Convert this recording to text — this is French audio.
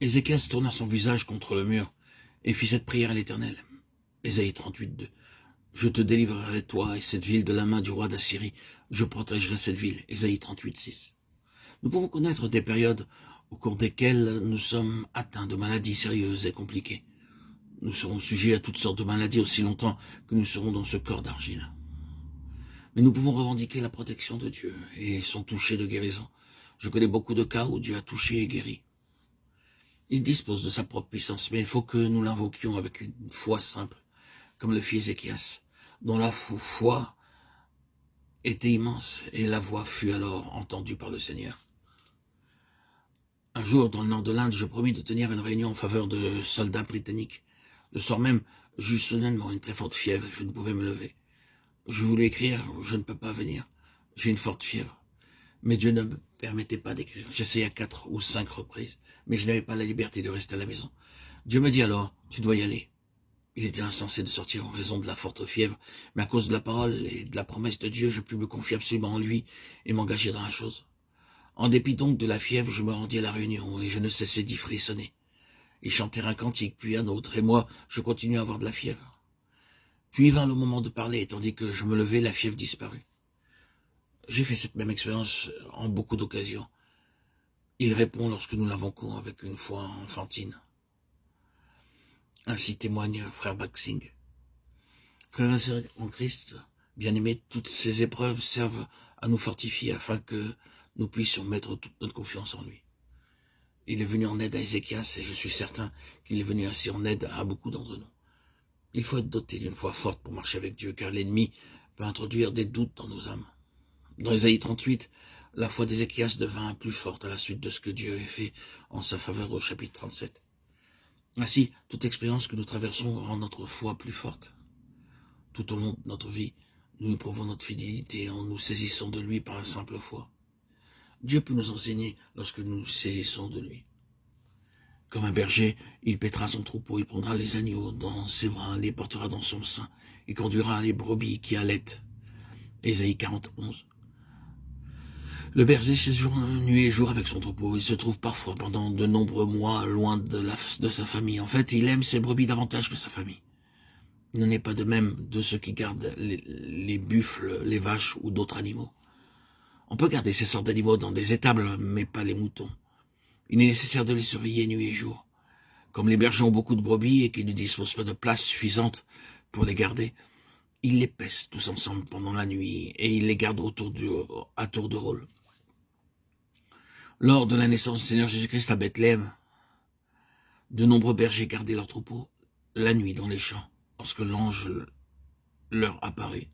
Ézéchias tourna son visage contre le mur et fit cette prière à l'Éternel. Ésaïe 38:2. Je te délivrerai, toi et cette ville, de la main du roi d'Assyrie. Je protégerai cette ville. Ésaïe 38:6. Nous pouvons connaître des périodes au cours desquelles nous sommes atteints de maladies sérieuses et compliquées. Nous serons sujets à toutes sortes de maladies aussi longtemps que nous serons dans ce corps d'argile. Mais nous pouvons revendiquer la protection de Dieu et son toucher de guérison. Je connais beaucoup de cas où Dieu a touché et guéri. Il dispose de sa propre puissance, mais il faut que nous l'invoquions avec une foi simple, comme le fit Ézéchias, dont la foi était immense et la voix fut alors entendue par le Seigneur. Un jour, dans le nord de l'Inde, je promis de tenir une réunion en faveur de soldats britanniques. Le soir même, j'eus soudainement une très forte fièvre et je ne pouvais me lever. Je voulais écrire, je ne peux pas venir. J'ai une forte fièvre. Mais Dieu ne me permettait pas d'écrire. J'essayais à 4 ou 5 reprises, mais je n'avais pas la liberté de rester à la maison. Dieu me dit alors, tu dois y aller. Il était insensé de sortir en raison de la forte fièvre, mais à cause de la parole et de la promesse de Dieu, je pus me confier absolument en lui et m'engager dans la chose. En dépit donc de la fièvre, je me rendis à la réunion et je ne cessais d'y frissonner. Ils chantèrent un cantique, puis un autre, et moi, je continuais à avoir de la fièvre. Puis vint le moment de parler, et tandis que je me levais, la fièvre disparut. J'ai fait cette même expérience en beaucoup d'occasions. Il répond lorsque nous l'invoquons avec une foi enfantine. Ainsi témoigne frère Baxing. Frères et sœurs en Christ, bien-aimés, toutes ces épreuves servent à nous fortifier afin que nous puissions mettre toute notre confiance en lui. Il est venu en aide à Ézéchias et je suis certain qu'il est venu ainsi en aide à beaucoup d'entre nous. Il faut être doté d'une foi forte pour marcher avec Dieu, car l'ennemi peut introduire des doutes dans nos âmes. Dans Ésaïe 38, la foi d'Ézéchias devint plus forte à la suite de ce que Dieu avait fait en sa faveur au chapitre 37. Ainsi, toute expérience que nous traversons rend notre foi plus forte. Tout au long de notre vie, nous éprouvons notre fidélité en nous saisissant de lui par la simple foi. Dieu peut nous enseigner lorsque nous nous saisissons de lui. Comme un berger, il paîtra son troupeau, il prendra les agneaux dans ses bras, les portera dans son sein, il conduira les brebis qui allaitent. Ésaïe 40:11. Le berger séjourne nuit et jour avec son troupeau. Il se trouve parfois pendant de nombreux mois loin de sa famille. En fait, il aime ses brebis davantage que sa famille. Il n'en est pas de même de ceux qui gardent les buffles, les vaches ou d'autres animaux. On peut garder ces sortes d'animaux dans des étables, mais pas les moutons. Il est nécessaire de les surveiller nuit et jour. Comme les bergers ont beaucoup de brebis et qu'ils ne disposent pas de place suffisante pour les garder, ils les paissent tous ensemble pendant la nuit et ils les gardent à tour de rôle. Lors de la naissance du Seigneur Jésus-Christ à Bethléem, de nombreux bergers gardaient leurs troupeaux la nuit dans les champs lorsque l'ange leur apparut.